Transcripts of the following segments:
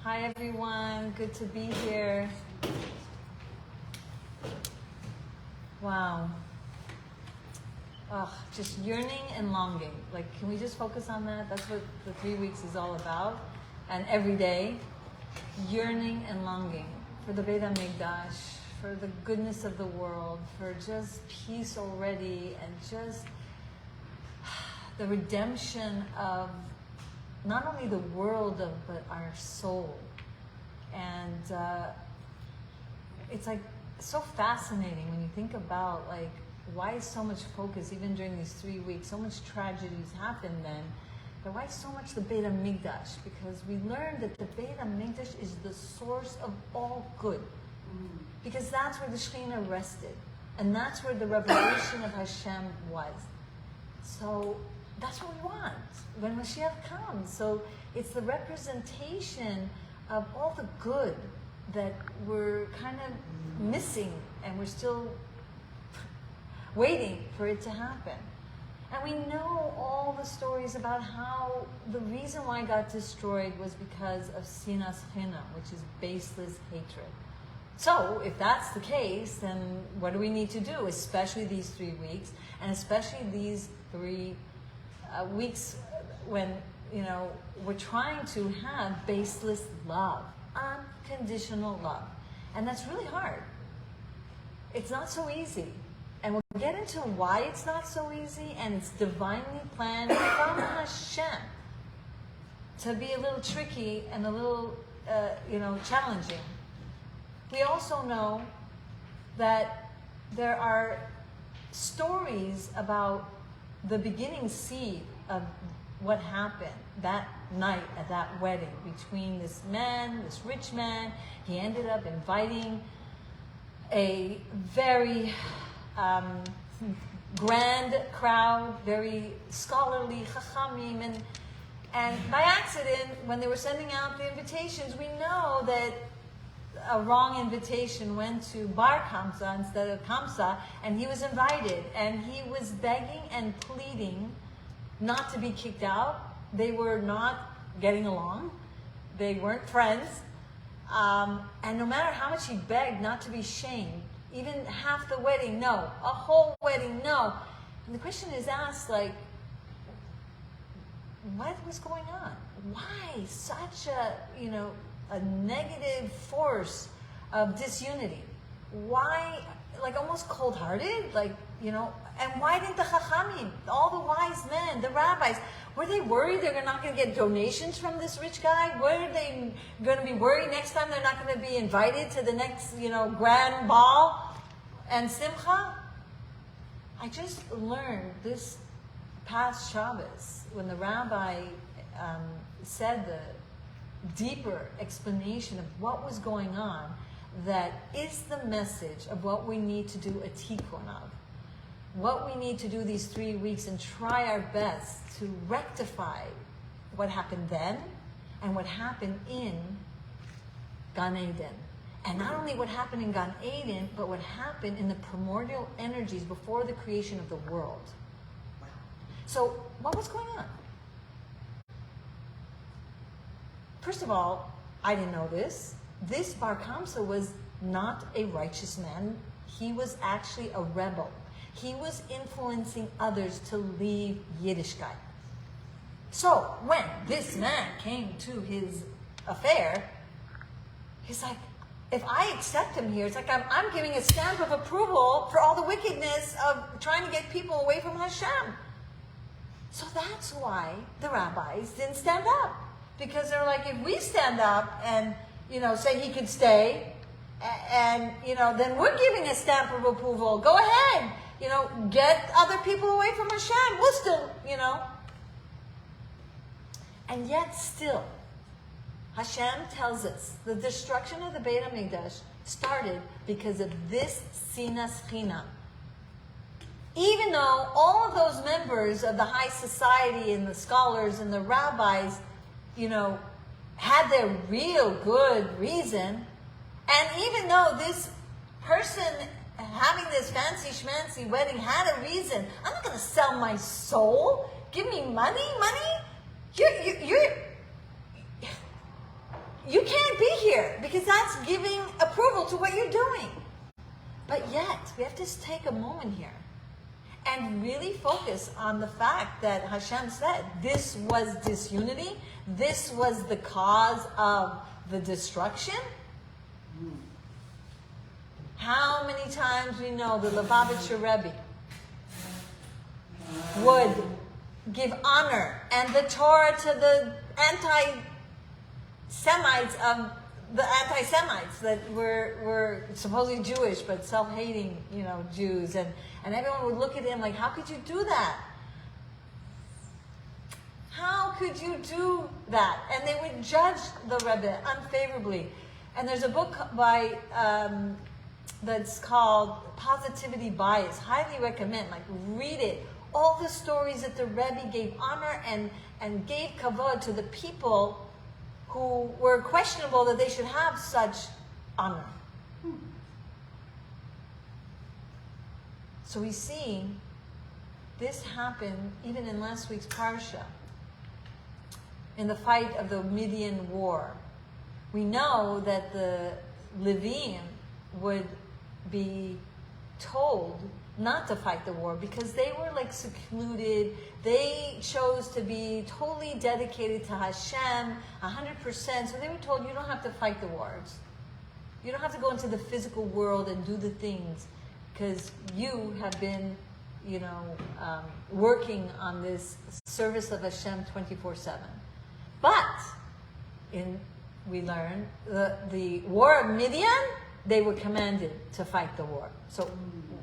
Hi everyone, good to be here. Wow. Just yearning and longing. Like, can we just focus on that? That's what the 3 weeks is all about. And every day, yearning and longing for the Hamikdash, for the goodness of the world, for just peace already, and just the redemption of not only the world, but our soul. And it's like so fascinating when you think about like why so much focus, even during these 3 weeks, so much tragedies happen then. But why so much the Beit Hamikdash? Because we learned that the Beit Hamikdash is the source of all good. Because that's where the Shekhinah rested. And that's where the revelation of Hashem was. So that's what we want when Mashiach comes. So it's the representation of all the good that we're kind of missing, and we're still waiting for it to happen. And we know all the stories about how the reason why it got destroyed was because of sinas chinam, which is baseless hatred. So if that's the case, then what do we need to do, especially these 3 weeks, and especially these 3 weeks when, we're trying to have baseless love, unconditional love. And that's really hard. It's not so easy. And we'll get into why it's not so easy, and it's divinely planned from Hashem to be a little tricky and a little, challenging. We also know that there are stories about the beginning seed of what happened that night at that wedding between this man, this rich man. He ended up inviting a very grand crowd, very scholarly, chachamim, and by accident, when they were sending out the invitations, we know that a wrong invitation went to Bar Kamsa instead of Kamsa, and he was invited, and he was begging and pleading not to be kicked out. They were not getting along. They weren't friends. And no matter how much he begged not to be shamed, even half the wedding, no. A whole wedding, no. And the question is asked, like, what was going on? Why such a negative force of disunity? Why, like, almost cold-hearted? Like, and why didn't the chachamim, all the wise men, the rabbis, were they worried they're not going to get donations from this rich guy? Were they going to be worried next time they're not going to be invited to the next, grand ball and simcha? I just learned this past Shabbos when the rabbi said the deeper explanation of what was going on, that is the message of what we need to do a tikkun of. What we need to do these 3 weeks and try our best to rectify what happened then and what happened in Gan Eden. And not only what happened in Gan Eden, but what happened in the primordial energies before the creation of the world. So, what was going on? First of all, I didn't know this. This Bar Kamsa was not a righteous man. He was actually a rebel. He was influencing others to leave Yiddishkeit. So when this man came to his affair, he's like, if I accept him here, it's like I'm giving a stamp of approval for all the wickedness of trying to get people away from Hashem. So that's why the rabbis didn't stand up. Because they're like, if we stand up and, say he could stay, and, then we're giving a stamp of approval. Go ahead. Get other people away from Hashem. We'll still, And yet still, Hashem tells us the destruction of the Beit Hamikdash started because of this sinas chinam. Even though all of those members of the high society and the scholars and the rabbis, had their real good reason, and even though this person having this fancy schmancy wedding had a reason, I'm not going to sell my soul. Give me money. you can't be here because that's giving approval to what you're doing. But yet, we have to take a moment here and really focus on the fact that Hashem said this was disunity, this was the cause of the destruction. How many times we know the Lubavitcher Rebbe would give honor and the Torah to the anti-Semites that were supposedly Jewish but self-hating, Jews, and everyone would look at him like, how could you do that? How could you do that? And they would judge the Rebbe unfavorably. And there's a book by that's called Positivity Bias. Highly recommend. Read it. All the stories that the Rebbe gave honor and gave kavod to the people who were questionable that they should have such honor. So we see this happen even in last week's parsha, in the fight of the Midian war. We know that the Levim would be told not to fight the war because they were secluded. They chose to be totally dedicated to Hashem, 100%. So they were told, you don't have to fight the wars. You don't have to go into the physical world and do the things because you have been, working on this service of Hashem 24/7. But we learn the war of Midian, they were commanded to fight the war. So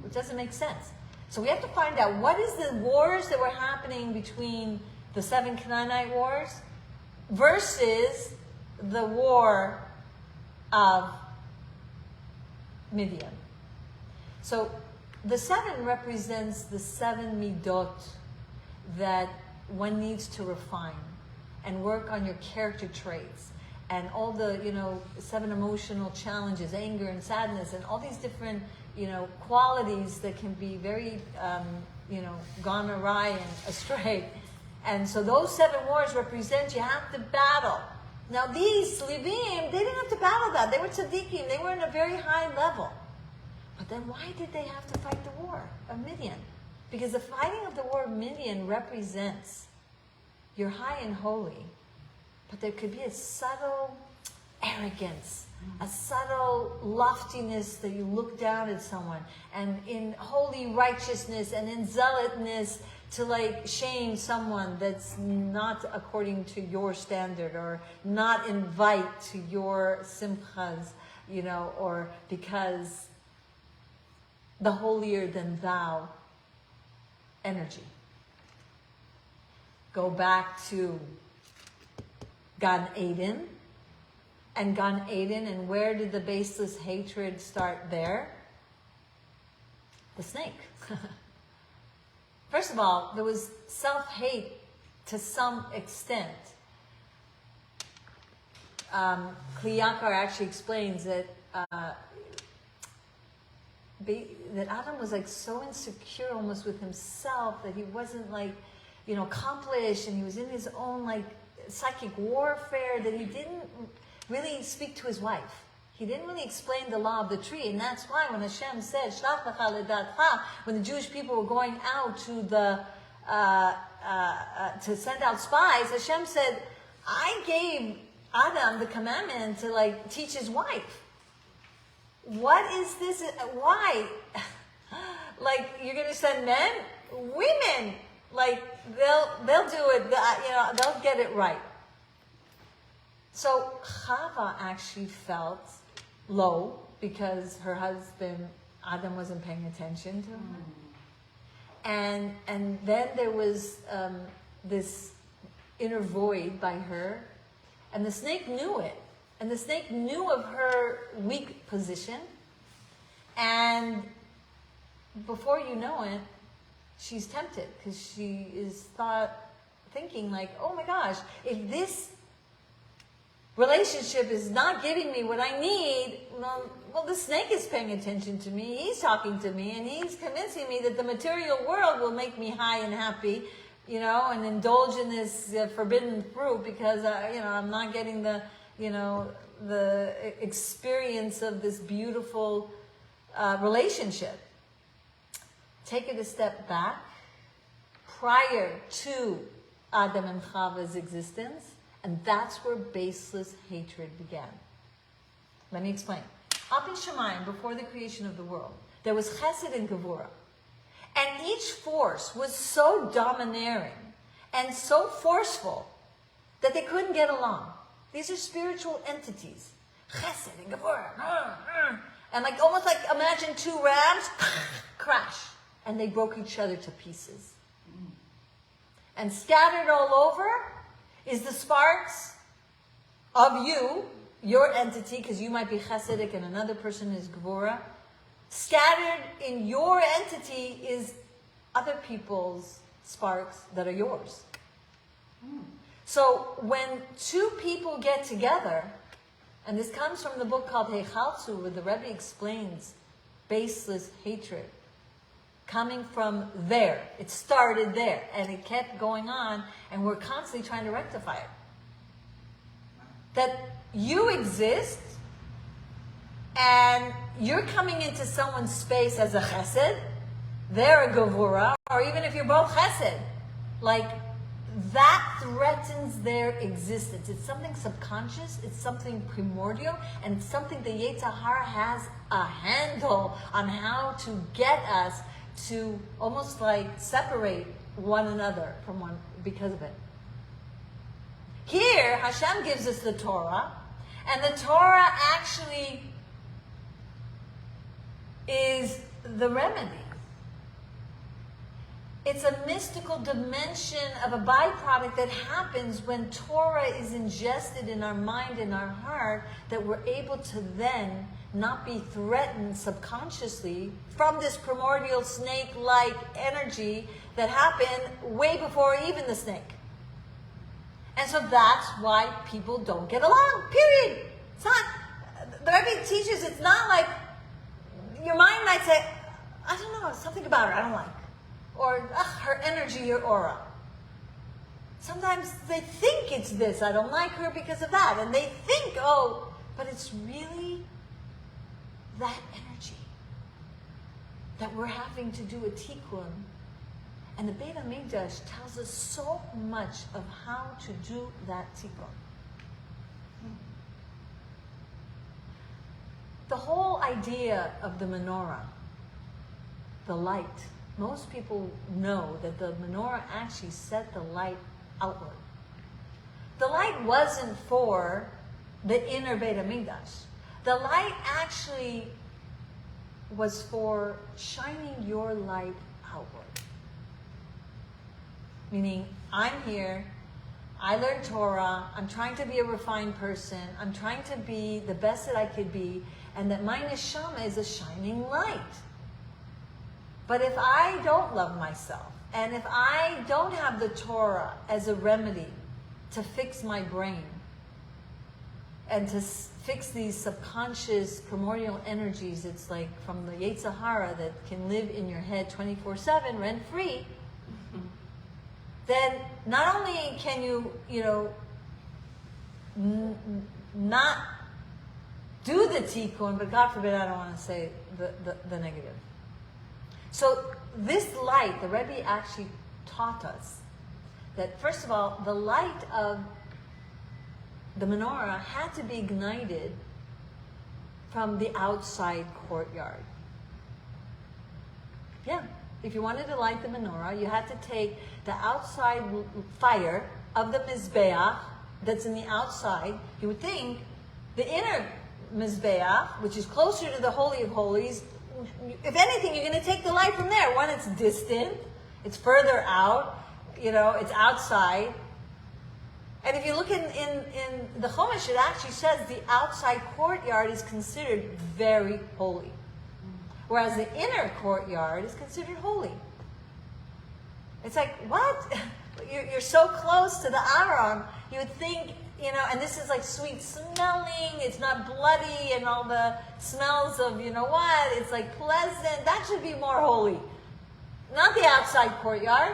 it doesn't make sense. So we have to find out what is the wars that were happening between the 7 Canaanite wars versus the war of Midian. So the 7 represents the 7 midot that one needs to refine and work on your character traits and all the 7 emotional challenges, anger and sadness, and all these different qualities that can be very gone awry and astray. And so those 7 wars represent you have to battle. Now these Levim, they didn't have to battle that. They were tzaddikim. They were in a very high level. But then why did they have to fight the war of Midian? Because the fighting of the war of Midian represents you're high and holy, but there could be a subtle arrogance, a subtle loftiness that you look down at someone, and in holy righteousness and in zealotness to shame someone that's not according to your standard or not invite to your simchas, or because the holier than thou energy. Go back to Gan Eden. And Gan Eden, and where did the baseless hatred start there? The snake. First of all, there was self-hate to some extent. Kliyakar actually explains that Adam was so insecure almost with himself that he wasn't accomplished, and he was in his own psychic warfare that he didn't really speak to his wife. He didn't really explain the law of the tree, and that's why when Hashem said, "Shlach lecha ledatcha," when the Jewish people were going out to to send out spies, Hashem said, "I gave Adam the commandment to teach his wife." What is this? Why? You're going to send men, women? They'll do it. They'll get it right. So Chava actually felt low because her husband Adam wasn't paying attention to her, and then there was this inner void by her, and the snake knew it, and the snake knew of her weak position, and before you know it, she's tempted because she is thinking oh my gosh, if this relationship is not giving me what I need, well, the snake is paying attention to me, he's talking to me, and he's convincing me that the material world will make me high and happy, and indulge in this forbidden fruit because, I'm not getting the the experience of this beautiful relationship. Take it a step back. Prior to Adam and Chava's existence, and that's where baseless hatred began. Let me explain. Up in Shemayim, before the creation of the world, there was Chesed and Gevurah. And each force was so domineering and so forceful that they couldn't get along. These are spiritual entities. Chesed and Gevurah. And almost like imagine two rams crash. And they broke each other to pieces. And scattered all over is the sparks of you, your entity, because you might be Chesidic and another person is Gevurah. Scattered in your entity is other people's sparks that are yours. So when two people get together, and this comes from the book called Heichaltzu, where the Rebbe explains baseless hatred, coming from there. It started there, and it kept going on, and we're constantly trying to rectify it. That you exist, and you're coming into someone's space as a chesed, they're a gevurah, or even if you're both chesed, that threatens their existence. It's something subconscious, it's something primordial, and it's something the Yetzer Hara has a handle on how to get us to almost separate one another from one because of it. Here, Hashem gives us the Torah, and the Torah actually is the remedy. It's a mystical dimension of a byproduct that happens when Torah is ingested in our mind and our heart, that we're able to then not be threatened subconsciously from this primordial snake-like energy that happened way before even the snake. And so that's why people don't get along, period. It's not, the Rebbe teaches, it's not like your mind might say, I don't know, something about her I don't like. Or, her energy, your aura. Sometimes they think it's this, I don't like her because of that. And they think, but it's really that energy that we're having to do a tikkun. And the Beit Hamikdash tells us so much of how to do that tikkun. The whole idea of the menorah, the light, most people know that the menorah actually set the light outward. The light wasn't for the inner Beit Hamikdash. The light actually was for shining your light outward. Meaning, I'm here, I learned Torah, I'm trying to be a refined person, I'm trying to be the best that I could be, and that my neshama is a shining light. But if I don't love myself, and if I don't have the Torah as a remedy to fix my brain, and to fix these subconscious primordial energies, it's like from the Yetzer Hara that can live in your head 24/7, rent-free, then not only can you, not do the tikkun, but God forbid, I don't want to say the negative. So this light, the Rebbe actually taught us that, first of all, the light of the menorah had to be ignited from the outside courtyard. Yeah, if you wanted to light the menorah, you had to take the outside fire of the Mizbeach that's in the outside. You would think the inner Mizbeach, which is closer to the Holy of Holies, if anything, you're going to take the light from there. One, it's distant, it's further out, it's outside. And if you look in the Chumash, it actually says the outside courtyard is considered very holy, whereas the inner courtyard is considered holy. It's like, what? You're so close to the Aron, you would think, and this is like sweet smelling, it's not bloody, and all the smells of, it's like pleasant. That should be more holy, not the outside courtyard.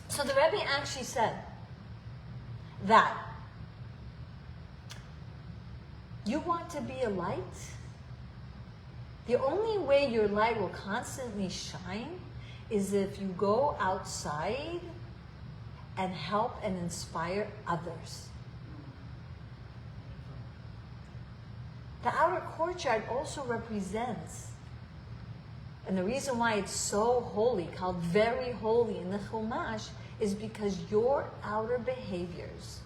So the Rebbe actually said that You want to be a light? The only way your light will constantly shine is if you go outside and help and inspire others. The outer courtyard also represents, and the reason why it's so holy, called very holy in the Chumash, is because your outer behaviors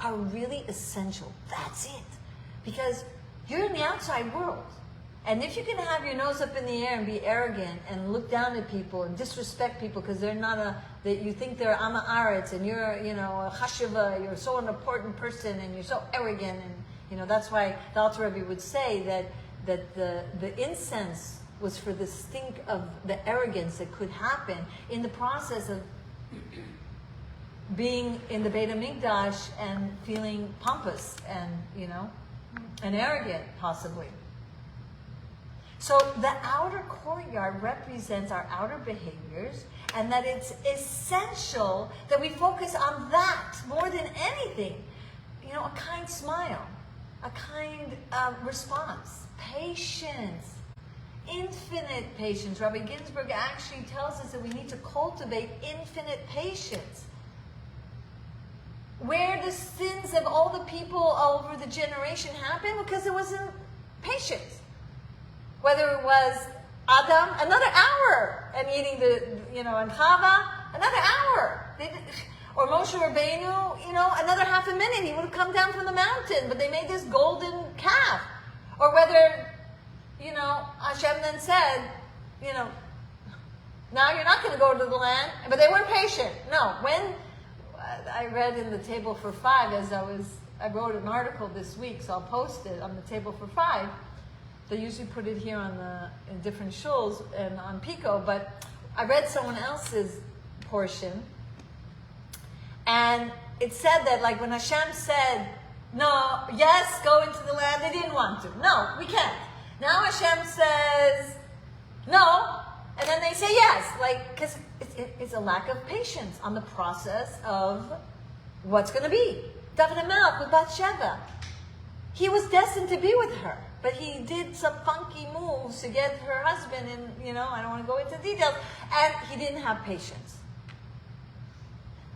are really essential. That's it. Because you're in the outside world. And if you can have your nose up in the air and be arrogant and look down at people and disrespect people because they're not that you think they're Ama Aretz and you're, a chashiva, you're so an important person and you're so arrogant, and, that's why the Alter Rebbe would say that the incense was for the stink of the arrogance that could happen in the process of being in the Beit Hamikdash and feeling pompous and, and arrogant, possibly. So the outer courtyard represents our outer behaviors, and that it's essential that we focus on that more than anything. A kind smile, a kind response, patience, infinite patience. Rabbi Ginsburg actually tells us that we need to cultivate infinite patience. Where the sins of all the people over the generation happened, because there wasn't patience. Whether it was Adam, another hour, and eating and Chava, another hour. Or Moshe Rabbeinu, another half a minute, he would have come down from the mountain, but they made this golden calf. Or whether, Hashem then said, now you're not going to go to the land, but they weren't patient. No, when I read in the Table for Five, I wrote an article this week, so I'll post it on the Table for Five. They usually put it here in different shuls and on Pico, but I read someone else's portion, and it said that when Hashem said, no, yes, go into the land, they didn't want to. No, we can't. Now Hashem says, no, and then they say yes, because it's a lack of patience on the process of what's going to be. David HaMelech with Bathsheba. He was destined to be with her, but he did some funky moves to get her husband, and I don't want to go into details, and he didn't have patience.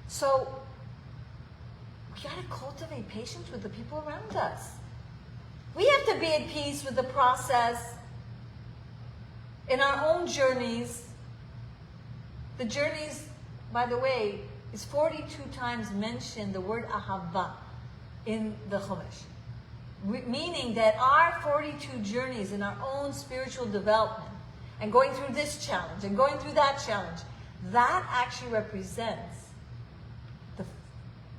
So we got to cultivate patience with the people around us. We have to be at peace with the process in our own journeys. The journeys, by the way, is 42 times mentioned the word ahava in the Chumash. Meaning that our 42 journeys in our own spiritual development, and going through this challenge, and going through that challenge, that actually represents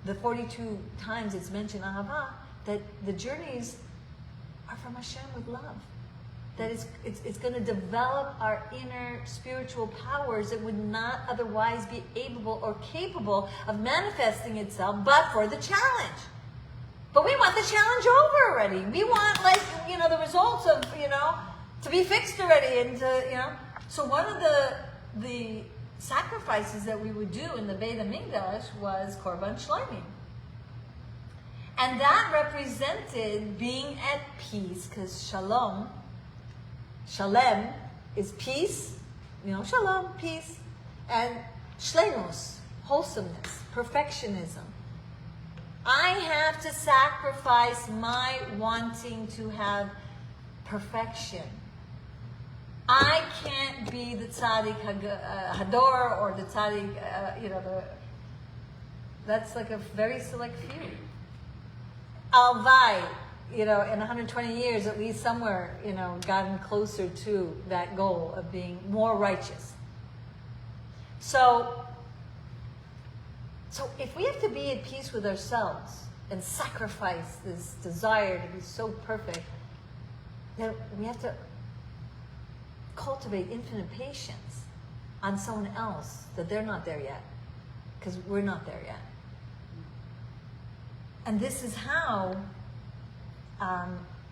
the 42 times it's mentioned ahava, that the journeys are from Hashem with love. That it's going to develop our inner spiritual powers that would not otherwise be able or capable of manifesting itself but for the challenge. But we want the challenge over already. We want, the results of, to be fixed already. And So one of the sacrifices that we would do in the Beit HaMikdash was Korban Shloimim. And that represented being at peace, because shalom is peace, shalom, peace, and shleimus, wholesomeness, perfectionism. I have to sacrifice my wanting to have perfection. I can't be the tzaddik hador or the tzaddik, that's like a very select few. Alvai, in 120 years, at least somewhere, gotten closer to that goal of being more righteous. So if we have to be at peace with ourselves and sacrifice this desire to be so perfect, then we have to cultivate infinite patience on someone else that they're not there yet, because we're not there yet. And this is how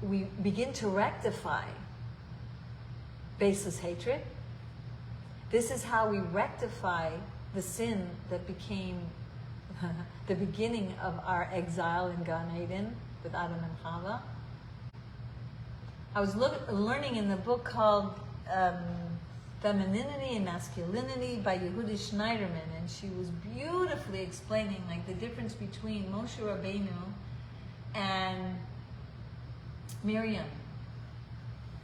we begin to rectify baseless hatred. This is how we rectify the sin that became the beginning of our exile in Gan Eden, with Adam and Chava. I was learning in the book called Femininity and Masculinity by Yehudi Schneiderman, and she was beautifully explaining like the difference between Moshe Rabbeinu and Miriam.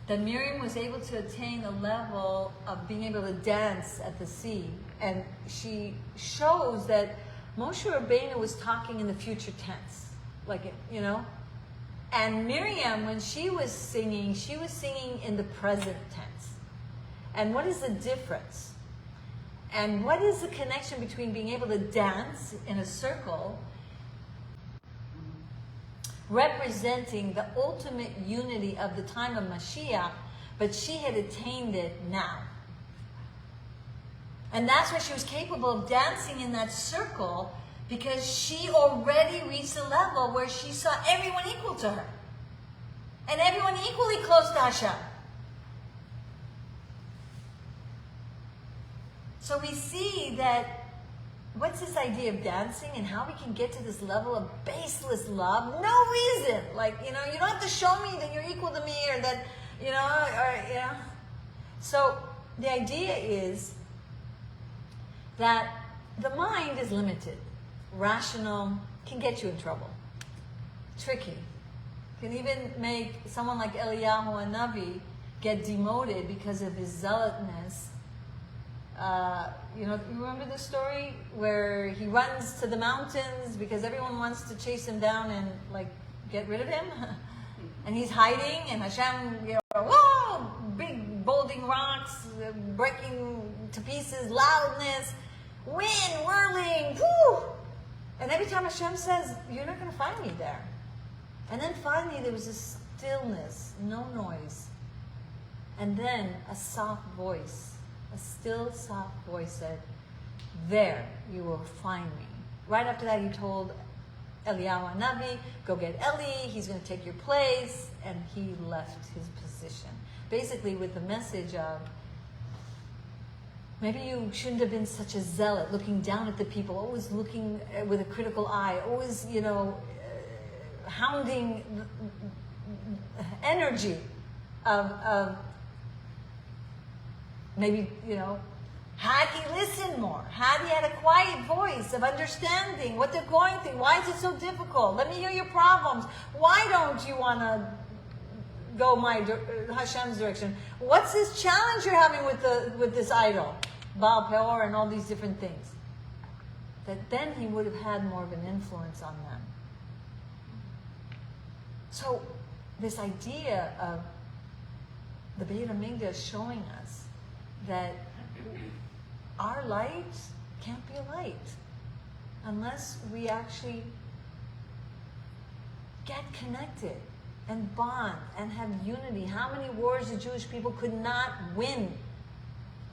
That Miriam was able to attain a level of being able to dance at the sea, and she shows that Moshe Rabbeinu was talking in the future tense, like, you know, and Miriam, when she was singing in the present tense. And what is the difference? And what is the connection between being able to dance in a circle, representing the ultimate unity of the time of Mashiach, but she had attained it now. And that's why she was capable of dancing in that circle, because she already reached a level where she saw everyone equal to her. And everyone equally close to Hashem. So we see that, what's this idea of dancing and how we can get to this level of baseless love? No reason. Like, you know, you don't have to show me that you're equal to me or that, you know, or, you know. So the idea is that the mind is limited. Rational can get you in trouble. Tricky. Can even make someone like Eliyahu Hanavi get demoted because of his zealotness. You know, you remember the story where he runs to the mountains because everyone wants to chase him down and like get rid of him, and he's hiding, and Hashem, you know, whoa, big bolting rocks, breaking to pieces, loudness, wind whirling, whoo, and every time Hashem says, "You're not going to find me there," and then finally there was a stillness, no noise, and then a soft voice. A still, soft voice said, "There you will find me." Right after that, he told Eliyahu Hanavi, "Go get Eli, he's going to take your place," and he left his position. Basically with the message of, maybe you shouldn't have been such a zealot, looking down at the people, always looking with a critical eye, always, you know, hounding energy of maybe, you know, had he listened more, had he had a quiet voice of understanding what they're going through, why is it so difficult? Let me hear your problems. Why don't you want to go Hashem's direction? What's this challenge you're having with this idol, Baal Peor, and all these different things? That then he would have had more of an influence on them. So this idea of the Beit HaMikdash showing us that our light can't be a light unless we actually get connected and bond and have unity. How many wars the Jewish people could not win?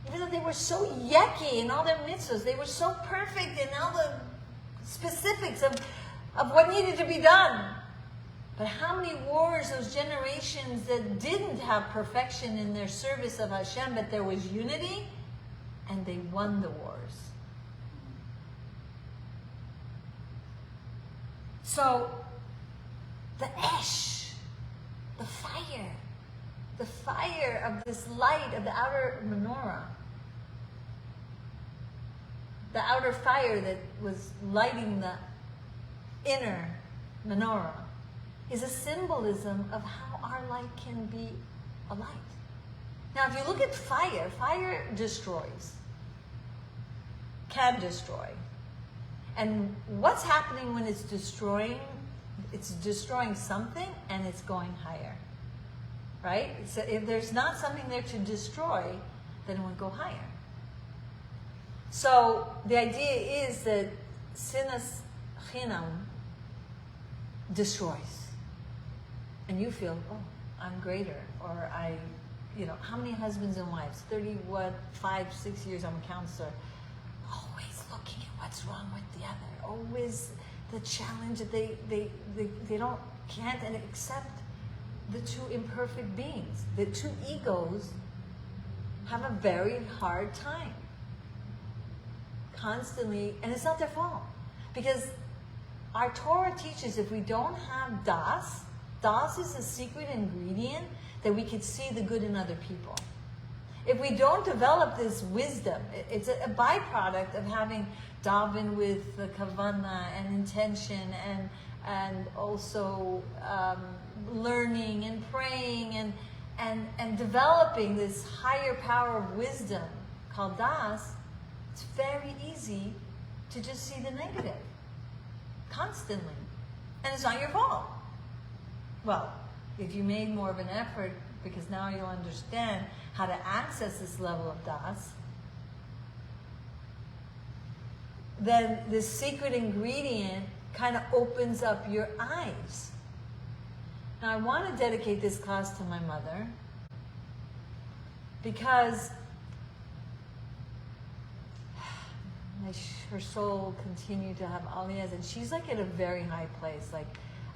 Even though they were so yucky in all their mitzvahs, they were so perfect in all the specifics of what needed to be done. But how many wars, those generations that didn't have perfection in their service of Hashem, but there was unity, and they won the wars. So, the esh, the fire of this light of the outer menorah, the outer fire that was lighting the inner menorah, is a symbolism of how our light can be a light. Now, if you look at fire, fire destroys, can destroy. And what's happening when it's destroying? It's destroying something and it's going higher, right? So if there's not something there to destroy, then it would go higher. So the idea is that sinas chinam destroys. And you feel, oh, I'm greater, or I, you know, how many husbands and wives, 5, 6 years I'm a counselor, always looking at what's wrong with the other, always the challenge that they can't accept the two imperfect beings. The two egos have a very hard time. Constantly, and it's not their fault, because our Torah teaches if we don't have das is a secret ingredient that we could see the good in other people. If we don't develop this wisdom, it's a byproduct of having daven with the kavanah and intention and also learning and praying and developing this higher power of wisdom called das. It's very easy to just see the negative constantly, and it's not your fault. Well, if you made more of an effort, because now you'll understand how to access this level of das, then this secret ingredient kind of opens up your eyes. Now I want to dedicate this class to my mother because her soul continued to have aliyahs, and she's like at a very high place. Like,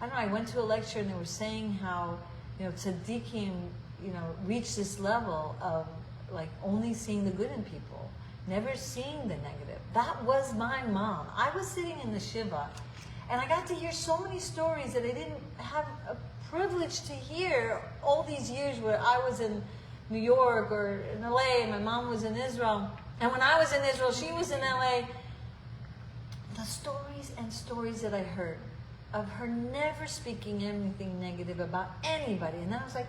I don't know, I went to a lecture and they were saying how, tzaddikim, reach this level of like only seeing the good in people, never seeing the negative. That was my mom. I was sitting in the shiva, and I got to hear so many stories that I didn't have a privilege to hear all these years where I was in New York or in LA, and my mom was in Israel. And when I was in Israel, she was in LA. The stories and stories that I heard of her never speaking anything negative about anybody. And then I was like,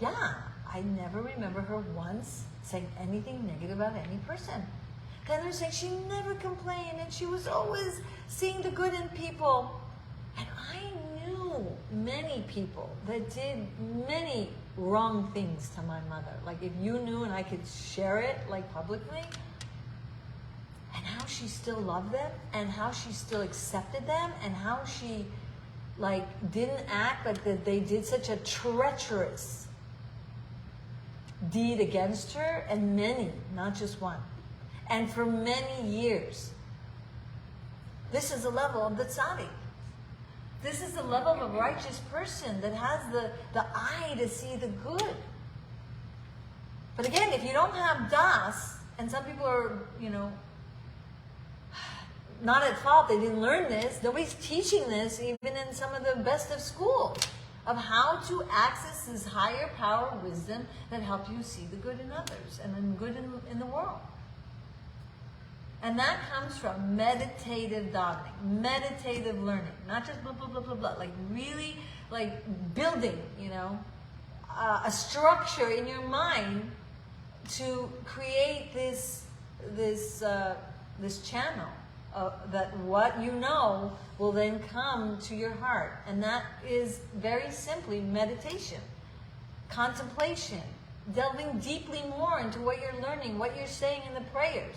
yeah, I never remember her once saying anything negative about any person. Then they're saying she never complained and she was always seeing the good in people. And I knew many people that did many wrong things to my mother. Like if you knew and I could share it like publicly, and how she still loved them and how she still accepted them and how she like didn't act like that they did such a treacherous deed against her, and many, not just one. And for many years. This is the level of the tzaddik. This is the level of a righteous person that has the eye to see the good. But again, if you don't have das, and some people are, not at fault, they didn't learn this. Nobody's teaching this, even in some of the best of schools, of how to access this higher power wisdom that helps you see the good in others and the good in the world. And that comes from meditative davening, meditative learning, not just blah, blah, blah, blah, blah, like really like building, a structure in your mind to create this channel that what you know will then come to your heart. And that is very simply meditation, contemplation, delving deeply more into what you're learning, what you're saying in the prayers.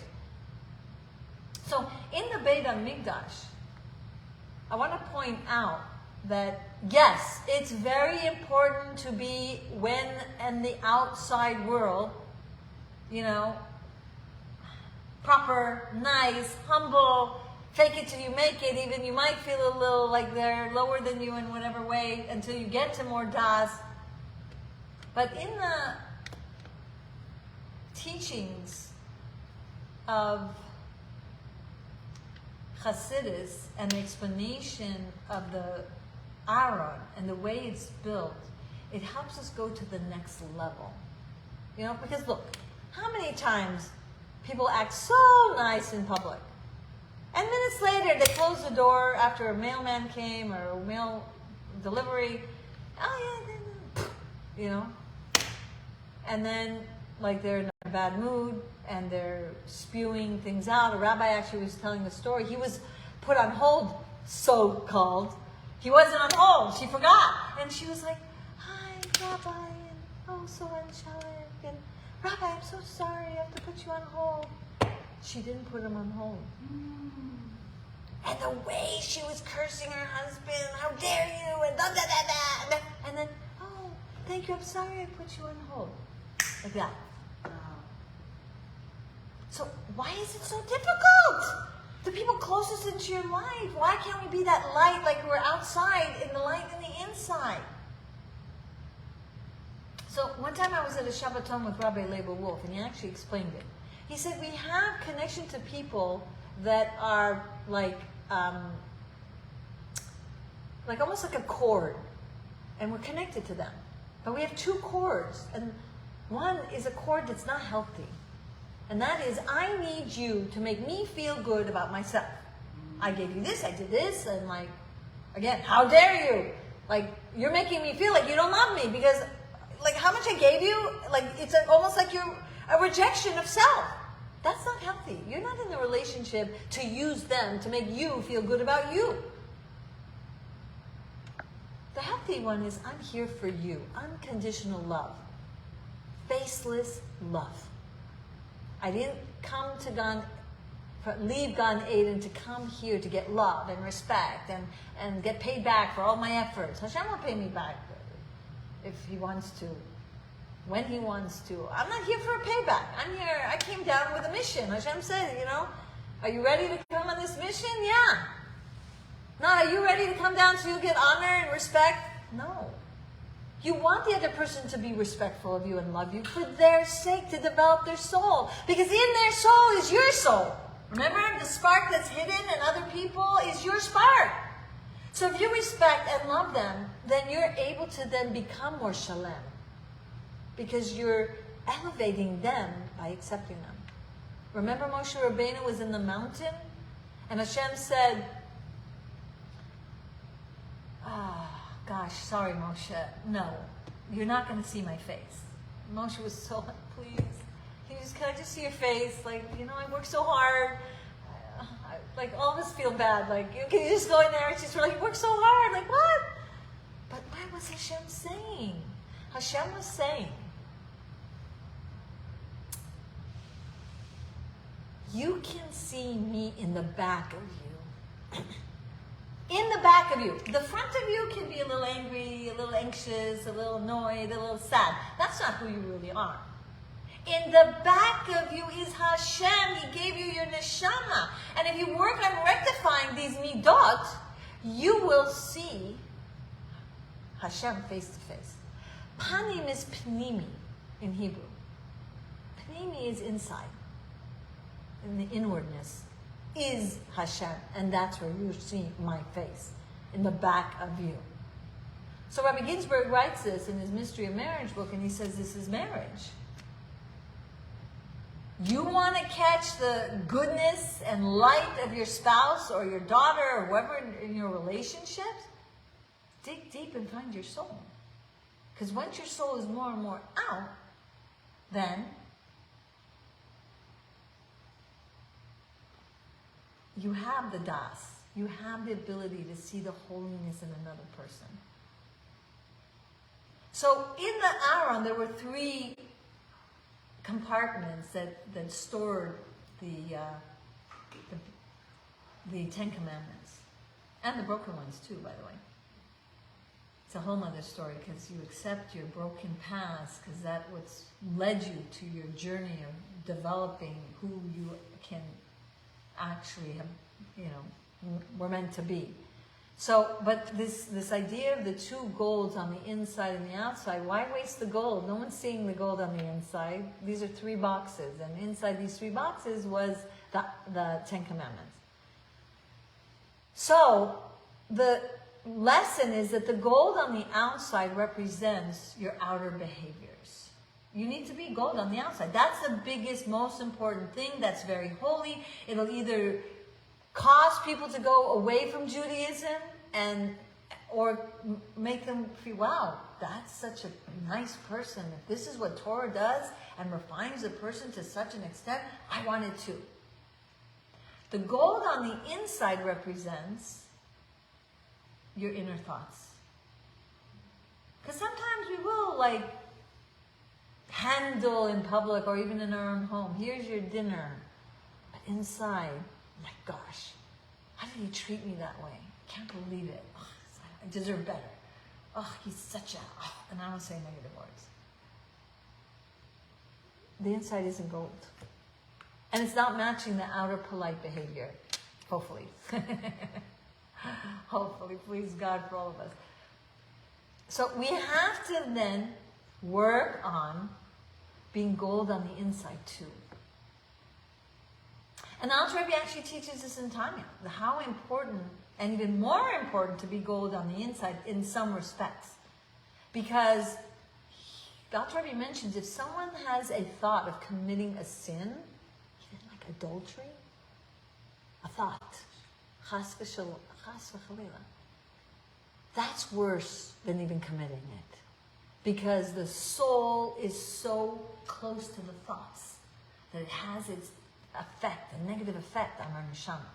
So in the Beit Hamikdash, I want to point out that yes, it's very important to be when in the outside world, proper, nice, humble, fake it till you make it. Even you might feel a little like they're lower than you in whatever way until you get to more das. But in the teachings of Hasidus and the explanation of the Aron and the way it's built, it helps us go to the next level. Because look, how many times people act so nice in public, and minutes later they close the door after a mailman came or a mail delivery. Oh yeah, and then like they're in a bad mood and they're spewing things out. A rabbi actually was telling the story. He was put on hold, so-called. He wasn't on hold. She forgot. And she was like, hi, Rabbi, and oh, so angelic. And Rabbi, I'm so sorry. I have to put you on hold. She didn't put him on hold. And the way she was cursing her husband, how dare you, and da da da da. And then, oh, thank you, I'm sorry I put you on hold. Like that. So why is it so difficult? The people closest into your life. Why can't we be that light like we're outside and the light in the inside? So one time I was at a Shabbaton with Rabbi Leib Wolf, and he actually explained it. He said we have connection to people that are like almost like a cord, and we're connected to them. But we have two cords, and one is a cord that's not healthy. And that is, I need you to make me feel good about myself. I gave you this, I did this, and like, again, how dare you? Like, you're making me feel like you don't love me because, like, how much I gave you, like, it's almost like you're a rejection of self. That's not healthy. You're not in the relationship to use them to make you feel good about you. The healthy one is, I'm here for you. Unconditional love. Baseless love. I didn't come to leave Gan Eden to come here to get love and respect and get paid back for all my efforts. Hashem will pay me back if He wants to, when He wants to. I'm not here for a payback. I'm here, I came down with a mission. Hashem said, are you ready to come on this mission? Yeah. Not, are you ready to come down so you'll get honor and respect? No. You want the other person to be respectful of you and love you for their sake, to develop their soul. Because in their soul is your soul. Remember, the spark that's hidden in other people is your spark. So if you respect and love them, then you're able to then become more shalem. Because you're elevating them by accepting them. Remember Moshe Rabbeinu was in the mountain? And Hashem said, gosh, sorry, Moshe. No, you're not going to see my face. Moshe was so like, please, can I just see your face? Like, I work so hard. Like, all of us feel bad. Like, can you just go in there? And she's like, you work so hard. Like, what? But what was Hashem saying? Hashem was saying, you can see me in the back of you. In the back of you. The front of you can be a little angry, a little anxious, a little annoyed, a little sad. That's not who you really are. In the back of you is Hashem. He gave you your neshama. And if you work on rectifying these midot, you will see Hashem face to face. Panim is pnimi in Hebrew. Pnimi is inside. In the inwardness is Hashem, and that's where you see my face, in the back of you. So Rabbi Ginsburg writes this in his Mystery of Marriage book, and he says this is marriage. You want to catch the goodness and light of your spouse or your daughter or whoever in your relationship? Dig deep and find your soul. Because once your soul is more and more out, then you have the das. You have the ability to see the holiness in another person. So in the Aron, there were 3 compartments that stored the 10 Commandments. And the broken ones too, by the way. It's a whole other story because you accept your broken past because that's what's led you to your journey of developing who you can actually have, we're meant to be. So, but this idea of the 2 golds on the inside and the outside, why waste the gold? No one's seeing the gold on the inside. These are 3 boxes, and inside these 3 boxes was the 10 Commandments. So, the lesson is that the gold on the outside represents your outer behaviors. You need to be gold on the outside. That's the biggest, most important thing. That's very holy. It'll either cause people to go away from Judaism or make them feel, wow, that's such a nice person. If this is what Torah does and refines a person to such an extent, I want it too. The gold on the inside represents your inner thoughts. Because sometimes we will handle in public or even in our own home, here's your dinner. But inside, my gosh, how did he treat me that way? I can't believe it. Oh, I deserve better. Oh, he's such a... Oh, and I don't say negative words. The inside isn't gold. And it's not matching the outer polite behavior. Hopefully. Hopefully, please God for all of us. So we have to then work on being gold on the inside too. And the Alter Rebbe actually teaches this in Tanya, how important, and even more important, to be gold on the inside in some respects. Because the Alter Rebbe mentions if someone has a thought of committing a sin, even like adultery, a thought, chas v'chalila, that's worse than even committing it. Because the soul is so close to the thoughts that it has its effect, a negative effect on our neshama.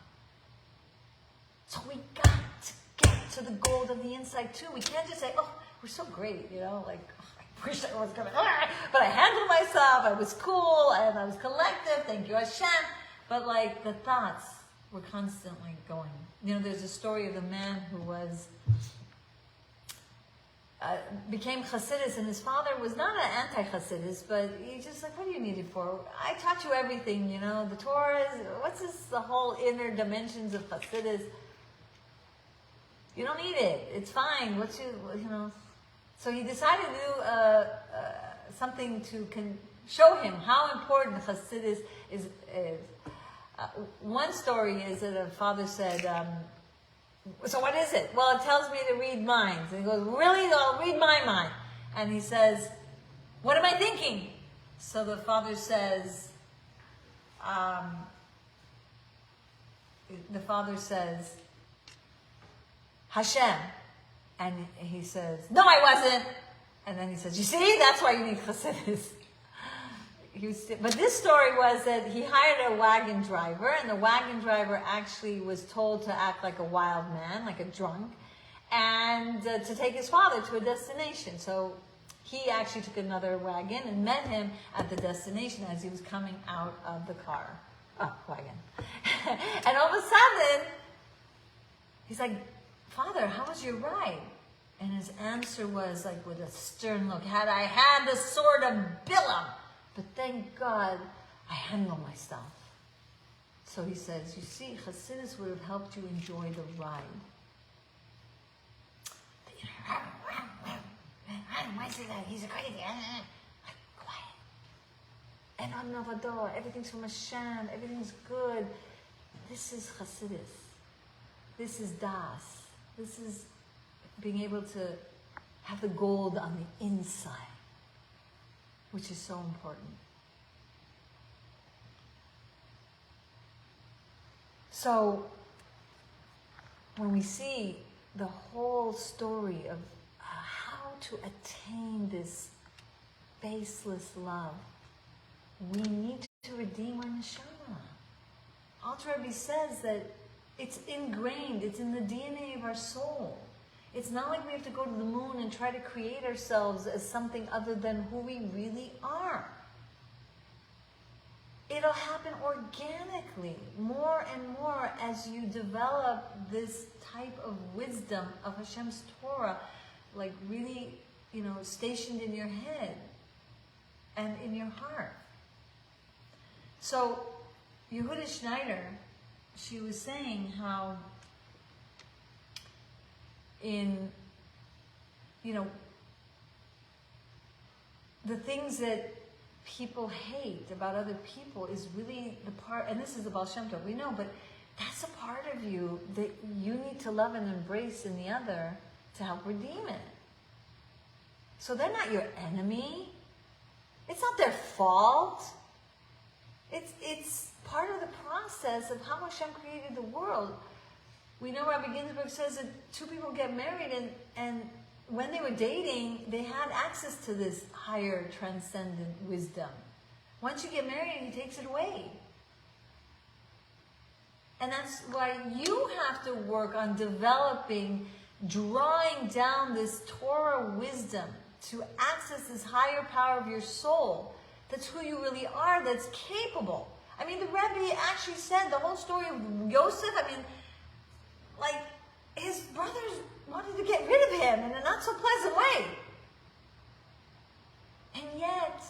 So we got to get to the gold of the inside too. We can't just say, oh, we're so great, like, I wish I was going to, but I handled myself, I was cool, and I was collective, thank you Hashem. But like, the thoughts were constantly going. There's a story of a man who was, became Hasidus, and his father was not an anti-Hasidus, but he's just like, what do you need it for? I taught you everything, the Torah is, what's this, the whole inner dimensions of Hasidus? You don't need it, it's fine, So he decided to do something to show him how important Hasidus is. One story is that a father said, so what is it? Well, it tells me to read minds. And he goes, really? I'll read my mind. And he says, what am I thinking? So the father says, Hashem. And he says, no, I wasn't. And then he says, you see, that's why you need Chassidus. But this story was that he hired a wagon driver, and the wagon driver actually was told to act like a wild man, like a drunk, and to take his father to a destination. So he actually took another wagon and met him at the destination as he was coming out of the wagon. And all of a sudden, he's like, Father, how was your ride? And his answer was like with a stern look, had I had the sword of Bilam, but thank God I handle myself. So he says, you see, Chassidus would have helped you enjoy the ride. Why say that? He's a crazy. Like, quiet. And on Navador, everything's from Hashem, everything's good. This is Chassidus. This is Das. This is being able to have the gold on the inside, which is so important. So, when we see the whole story of how to attain this baseless love, we need to redeem our neshama. Alter Rebbe says that it's ingrained, it's in the DNA of our soul. It's not like we have to go to the moon and try to create ourselves as something other than who we really are. It'll happen organically, more and more as you develop this type of wisdom of Hashem's Torah, like really, stationed in your head and in your heart. So, Yehuda Schneider, she was saying how the things that people hate about other people is really the part, and this is the Baal Shem Tov, we know, but that's a part of you that you need to love and embrace in the other to help redeem it. So they're not your enemy. It's not their fault. It's part of the process of how Hashem created the world. We know Rabbi Ginsburg says that two people get married and when they were dating, they had access to this higher transcendent wisdom. Once you get married, he takes it away. And that's why you have to work on developing, drawing down this Torah wisdom to access this higher power of your soul. That's who you really are, that's capable. I mean, the Rebbe actually said the whole story of Yosef, like, his brothers wanted to get rid of him in a not so pleasant way. And yet,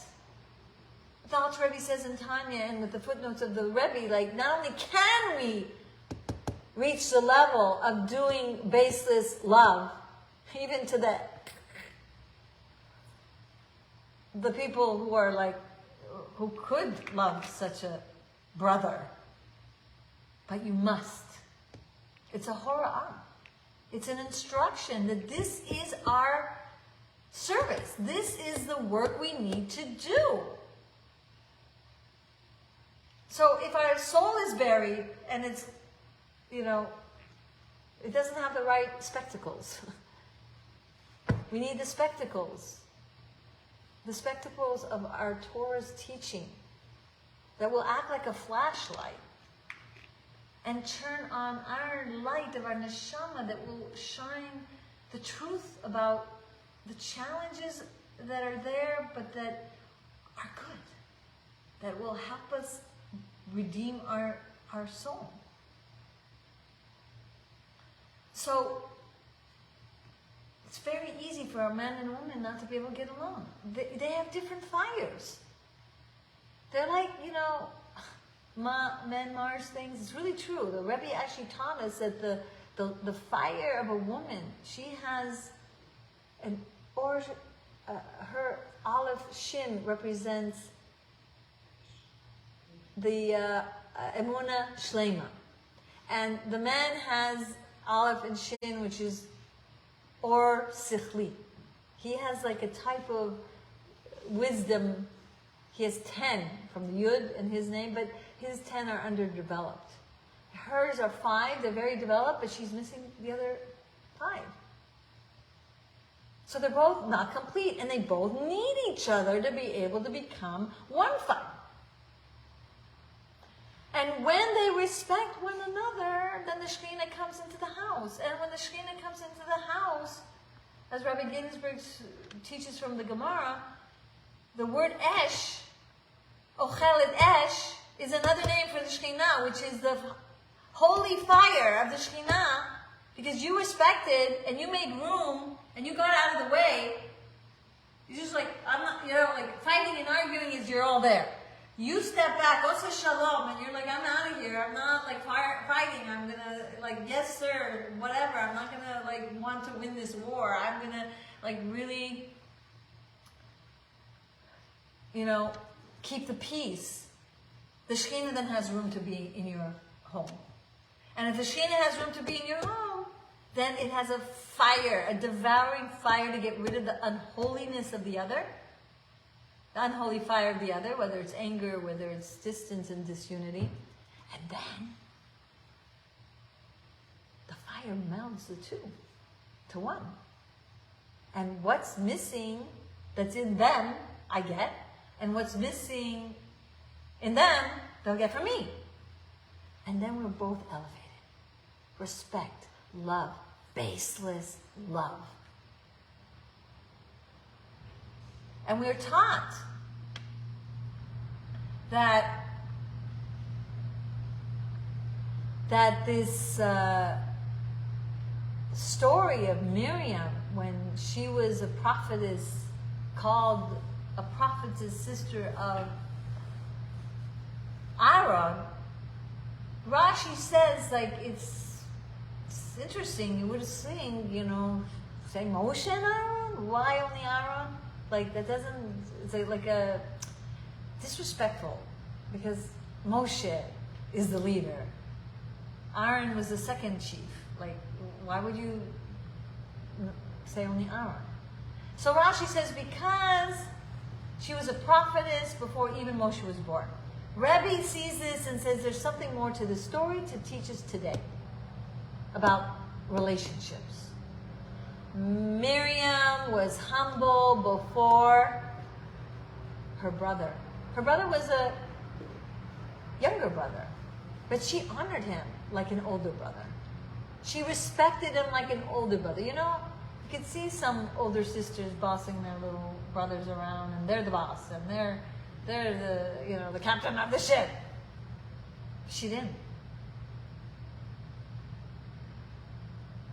the Alter Rebbe says in Tanya, and with the footnotes of the Rebbe, like, not only can we reach the level of doing baseless love, even to the people who are like, who could love such a brother, but you must. It's a hora'ah. It's an instruction that this is our service. This is the work we need to do. So if our soul is buried and it's, it doesn't have the right spectacles. We need the spectacles. The spectacles of our Torah's teaching that will act like a flashlight and turn on our light of our neshama that will shine the truth about the challenges that are there, but that are good, that will help us redeem our soul. So, it's very easy for a man and a woman not to be able to get along. They have different fires. They're like, Mars things. It's really true. The Rebbe actually taught us that the fire of a woman, she has her olive shin represents the Emunah Shlema. And the man has olive and shin, which is Or Sichli. He has like a type of wisdom. He has 10 from the Yud in his name, but his 10 are underdeveloped. Hers are 5, they're very developed, but she's missing the other 5. So they're both not complete, and they both need each other to be able to become one fire. And when they respect one another, then the Shekhinah comes into the house. And when the Shekhinah comes into the house, as Rabbi Ginsburg teaches from the Gemara, the word Esh, Ochelet Esh, is another name for the Shekhinah, which is the holy fire of the Shekhinah, because you respected and you made room and you got out of the way. You're just like, I'm not, like fighting and arguing is you're all there. You step back, Osa Shalom, and you're like, I'm out of here. I'm not like fighting. I'm gonna like, yes sir, whatever. I'm not gonna like want to win this war. I'm gonna like really, keep the peace. The Shekhinah then has room to be in your home. And if the Shekhinah has room to be in your home, then it has a fire, a devouring fire to get rid of the unholiness of the other. The unholy fire of the other, whether it's anger, whether it's distance and disunity. And then, the fire melds the two to one. And what's missing that's in them, I get. And what's missing in them, they'll get from me. And then we're both elevated. Respect, love, baseless love. And we're taught that this story of Miriam, when she was a prophetess, called a prophetess sister of Aaron, Rashi says, like, it's interesting. You would sing, say Moshe and Aaron? Why only Aaron? Like, that doesn't, it's like a disrespectful, because Moshe is the leader. Aaron was the second chief. Like, why would you say only Aaron? So Rashi says, because she was a prophetess before even Moshe was born. Rebbe sees this and says there's something more to the story to teach us today about relationships. Miriam was humble before her brother. Her brother was a younger brother, but she honored him like an older brother. She respected him like an older brother. You can see some older sisters bossing their little brothers around, and they're the boss, and they're the captain of the ship. She didn't.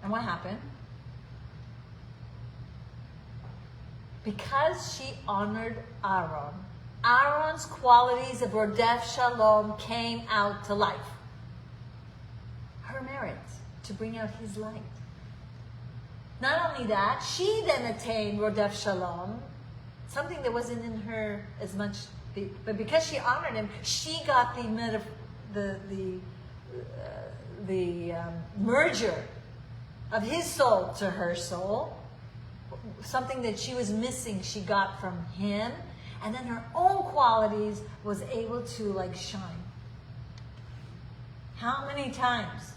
And what happened? Because she honored Aaron, Aaron's qualities of Rodef Shalom came out to life. Her merit to bring out his light. Not only that, she then attained Rodef Shalom, something that wasn't in her as much, but because she honored him, she got the merger of his soul to her soul. Something that she was missing, she got from him. And then her own qualities was able to like shine. How many times?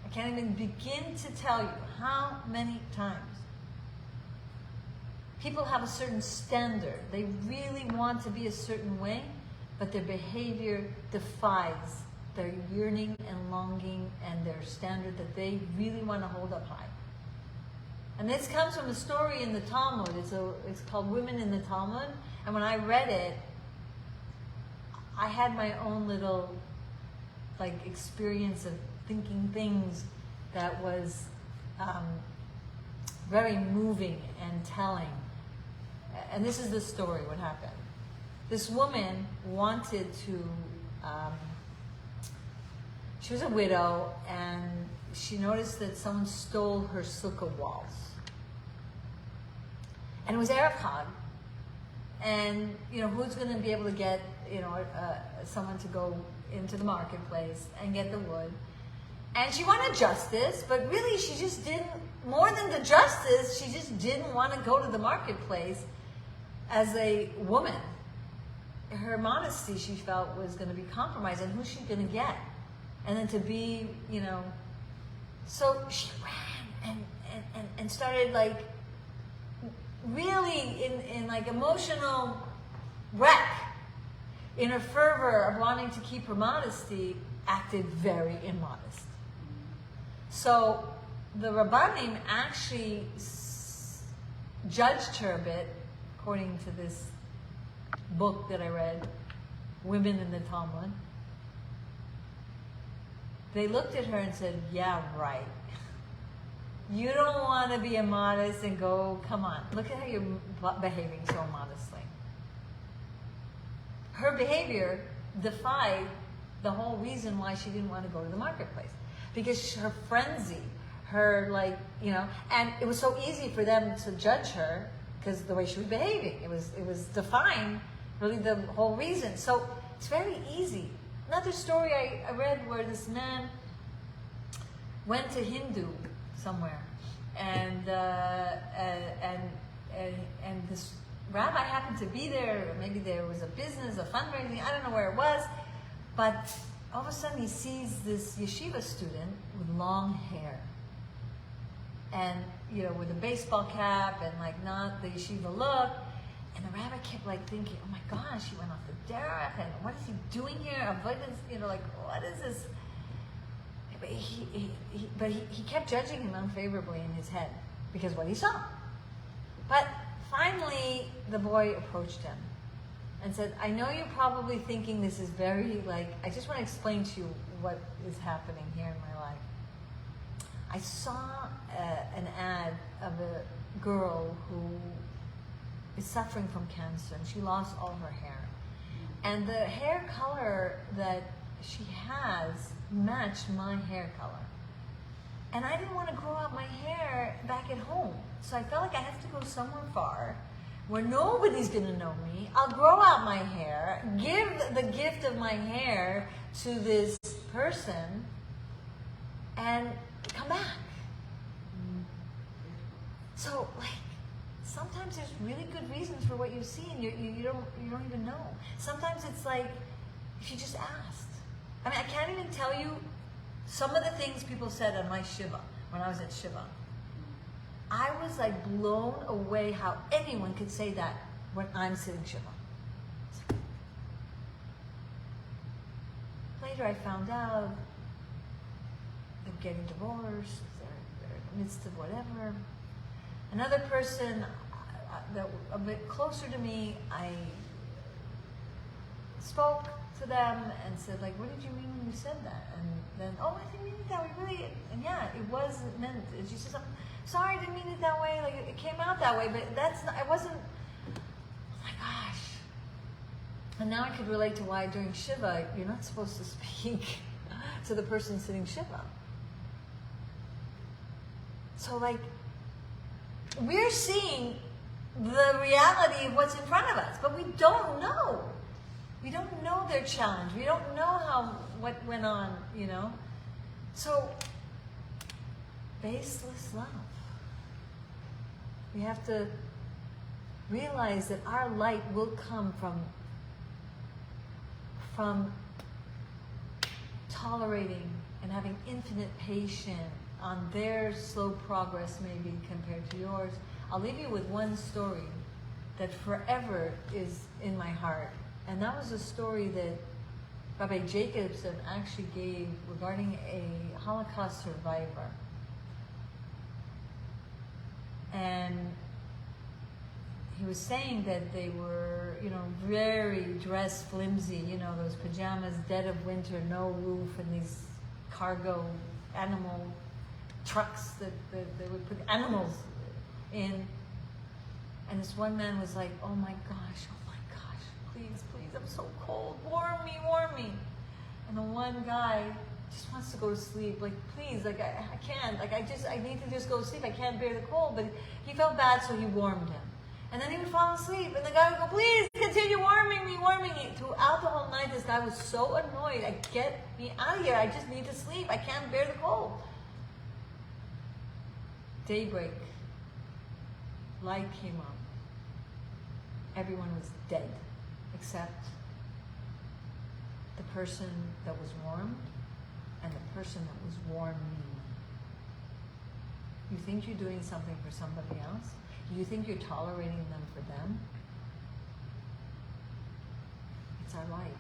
I can't even begin to tell you how many times. People have a certain standard. They really want to be a certain way, but their behavior defies their yearning and longing and their standard that they really want to hold up high. And this comes from a story in the Talmud. It's called Women in the Talmud. And when I read it, I had my own little experience of thinking things that was very moving and telling. And this is the story, what happened. This woman wanted to, she was a widow, and she noticed that someone stole her sukkah walls. And it was Erev Chag. And, who's going to be able to get, someone to go into the marketplace and get the wood. And she wanted justice, but really she just didn't, more than the justice, she just didn't want to go to the marketplace as a woman. Her modesty, she felt, was going to be compromised, and who's she going to get? And then to be, so she ran and started really in emotional wreck. In her fervor of wanting to keep her modesty, acted very immodest. So the Rabbanim actually judged her a bit, according to this book that I read, Women in the Talmud. They looked at her and said, yeah, right. You don't want to be immodest and go, come on, look at how you're behaving so modestly. Her behavior defied the whole reason why she didn't want to go to the marketplace. Because her frenzy, her and it was so easy for them to judge her because the way she was behaving. It was defying really the whole reason. So it's very easy. Another story I read where this man went to Hindu somewhere, and this rabbi happened to be there, or maybe there was a business, a fundraising, I don't know where it was, but all of a sudden he sees this yeshiva student with long hair, and with a baseball cap and not the yeshiva look, and the rabbi kept thinking, oh my gosh, he went off the derech, and what is he doing here? What is this? But he kept judging him unfavorably in his head because of what he saw. But finally, the boy approached him and said, I know you're probably thinking this is very, I just want to explain to you what is happening here in my life. I saw an ad of a girl who is suffering from cancer, and she lost all her hair. And the hair color that she has matched my hair color. And I didn't want to grow out my hair back at home. So I felt like I have to go somewhere far where nobody's going to know me. I'll grow out my hair, give the gift of my hair to this person, and come back. So, sometimes there's really good reasons for what you see, and you don't even know. Sometimes it's if you just asked. I mean, I can't even tell you some of the things people said on my Shiva, when I was at Shiva. I was blown away how anyone could say that when I'm sitting Shiva. Later I found out they're getting divorced, they're in the midst of whatever. Another person that a bit closer to me, I spoke to them and said, what did you mean when you said that? And then, I didn't mean it that way, really. And yeah, it was meant. And she says, I'm sorry, I didn't mean it that way. It came out that way, but I wasn't, oh my gosh. And now I could relate to why during Shiva, you're not supposed to speak to the person sitting Shiva. So we're seeing the reality of what's in front of us, but we don't know. We don't know their challenge. We don't know what went on, you know. So, baseless love. We have to realize that our light will come from tolerating and having infinite patience on their slow progress maybe compared to yours. I'll leave you with one story that forever is in my heart. And that was a story that Rabbi Jacobson actually gave regarding a Holocaust survivor. And he was saying that they were, you know, very dressed flimsy, you know, those pajamas, dead of winter, no roof, and these cargo animal trucks that they would put animals in. And this one man was like, oh my gosh, please, I'm so cold, warm me. And the one guy just wants to go to sleep, like, please, like, I can't, like, I need to just go to sleep, I can't bear the cold. But he felt bad, so he warmed him. And then he would fall asleep, and the guy would go, please, continue warming me. Throughout the whole night, this guy was so annoyed, get me out of here, I just need to sleep, I can't bear the cold. Daybreak, light came up. Everyone was dead, except the person that was warmed and the person that was warming. You think you're doing something for somebody else? You think you're tolerating them for them? It's our light.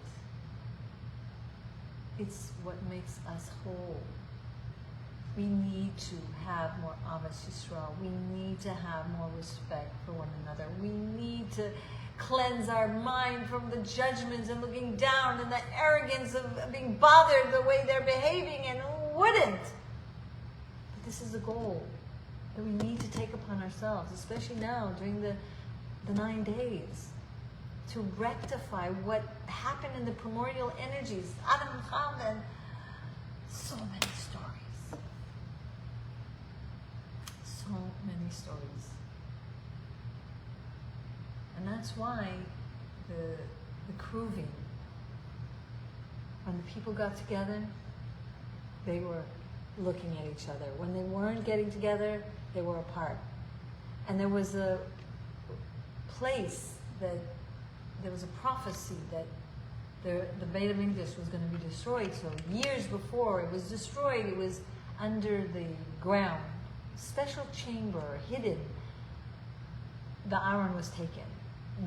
It's what makes us whole. We need to have more Ahavas Yisrael. We need to have more respect for one another. We need to cleanse our mind from the judgments and looking down and the arrogance of being bothered the way they're behaving, and who wouldn't? But this is a goal that we need to take upon ourselves, especially now during the 9 days, to rectify what happened in the primordial energies. Adam and Chava, so many stories. So many stories. And that's why the Kruvim, when the people got together, they were looking at each other. When they weren't getting together, they were apart. And there was a place that, there was a prophecy that the Beit HaMikdash was going to be destroyed. So years before it was destroyed, it was under the ground, special chamber, hidden. The Aron was taken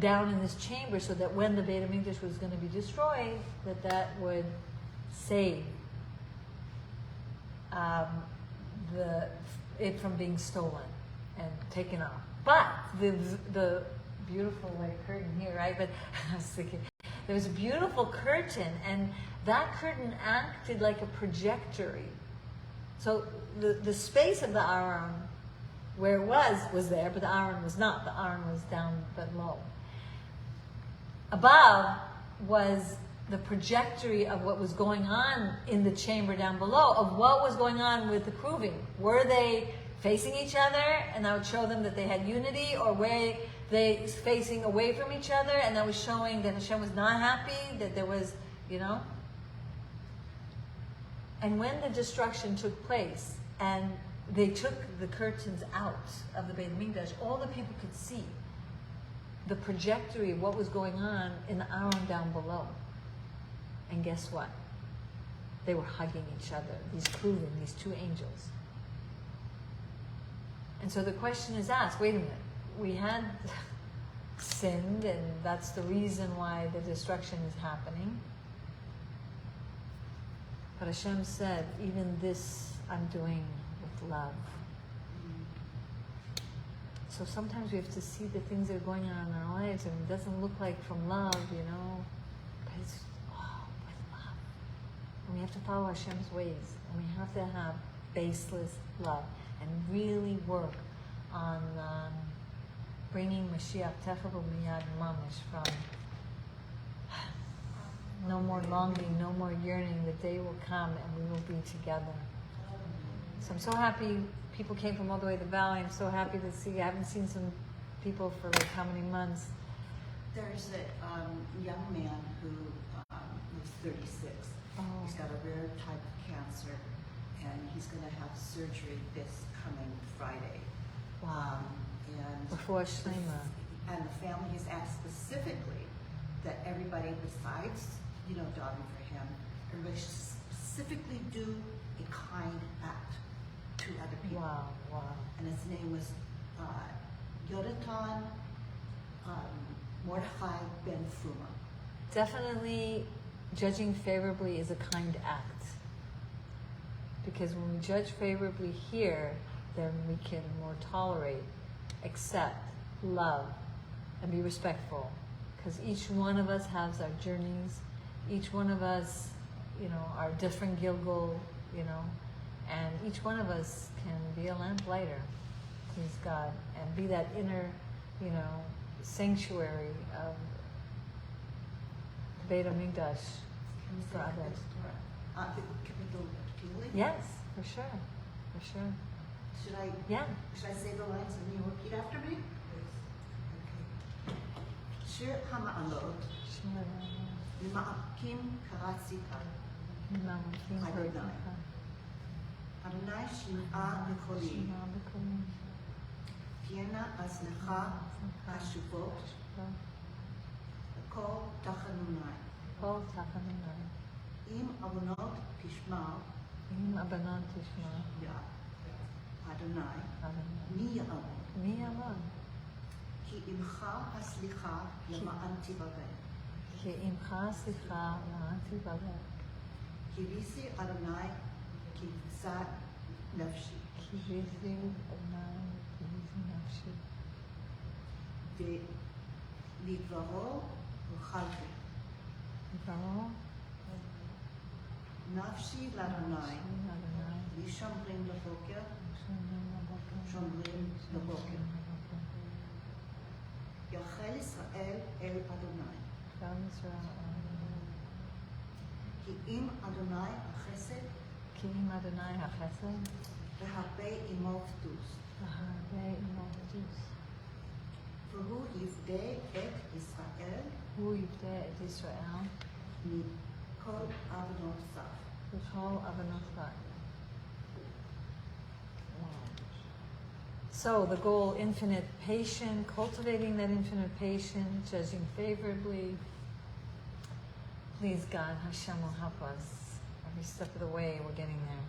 down in this chamber so that when the Beit HaMikdash was going to be destroyed, that would save it from being stolen and taken off. But the beautiful white curtain here, right? But I was thinking, there was a beautiful curtain, and that curtain acted like a projectory. So the space of the Aron, where it was there, but the Aron was not. The Aron was down below. Above was the trajectory of what was going on in the chamber down below, of what was going on with the Kruvim. Were they facing each other, and that would show them that they had unity, or were they facing away from each other, and that was showing that Hashem was not happy, that there was, you know? And when the destruction took place, and they took the curtains out of the Beit HaMikdash, all the people could see the trajectory of what was going on in the Aron down below. And guess what? They were hugging each other, these Kruvim, these two angels. And so the question is asked, wait a minute, we had sinned, and that's the reason why the destruction is happening. But Hashem said, even this I'm doing with love. So sometimes we have to see the things that are going on in our lives, and it doesn't look like from love, you know, but it's all with love. And we have to follow Hashem's ways, and we have to have baseless love, and really work on bringing Mashiach Techav Miyad Mamish from no more longing, no more yearning. The day will come, and we will be together. So I'm so happy people came from all the way to the valley. I'm so happy to see. I haven't seen some people for like how many months. There's a young man who is 36. Oh. He's got a rare type of cancer, and he's going to have surgery this coming Friday. Wow. And Before Shlema. And the family has asked specifically that everybody besides, davening for him, everybody should specifically do a kind act to other people. Wow, wow. And his name was Yonatan Mordechai Ben Fruma. Definitely judging favorably is a kind act. Because when we judge favorably here, then we can more tolerate, accept, love, and be respectful. Because each one of us has our journeys. Each one of us, our different Gilgul, and each one of us can be a lamplighter, please God, and be that inner, sanctuary of Beit Hamikdash for others. Can we go feeling? Yes, for sure. Should I? Yeah. Should I say the lines and you repeat after me? Okay. Shir Hama'alot Ma'akim Karatzika Adonai Shim'a B'Koli Tiena Azlecha Hashuvot Kol Tachanunai Im Avonot Tishma Ya Adonai Mi Ya'amon Ki Imcha Haslicha Yama'anti Babel Ki Visi Adonai Ki Tzad Nafshi Lidvaro Uchalti Nafshi Ladonai Lishomrim Laboker Shomrim Laboker Yachel Israel El Adonai Ki Im Adonai Achesed V'Harbe Imo V'Tus V'Hu Yivdei Et Israel Mikol Avonot Zav. So the goal, infinite patience, cultivating that infinite patience, judging favorably. Please God, Hashem will help us. Every step of the way, we're getting there.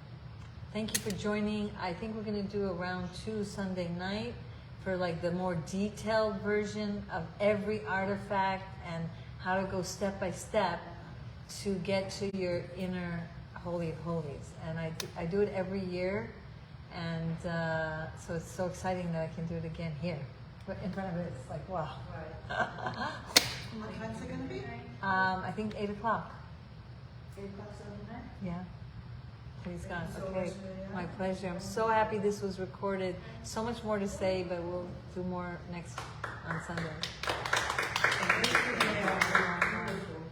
Thank you for joining. I think we're going to do a round 2 Sunday night for like the more detailed version of every artifact and how to go step by step to get to your inner Holy of Holies. And I do it every year. And so it's so exciting that I can do it again here. But in front of it, it's like, wow. What time's it going to be? I think 8 o'clock. 8 o'clock Sunday night? Yeah. Please God. Thank you so Okay. much, Miriam. My pleasure. I'm so happy this was recorded. So much more to say, but we'll do more on Sunday. Thank you.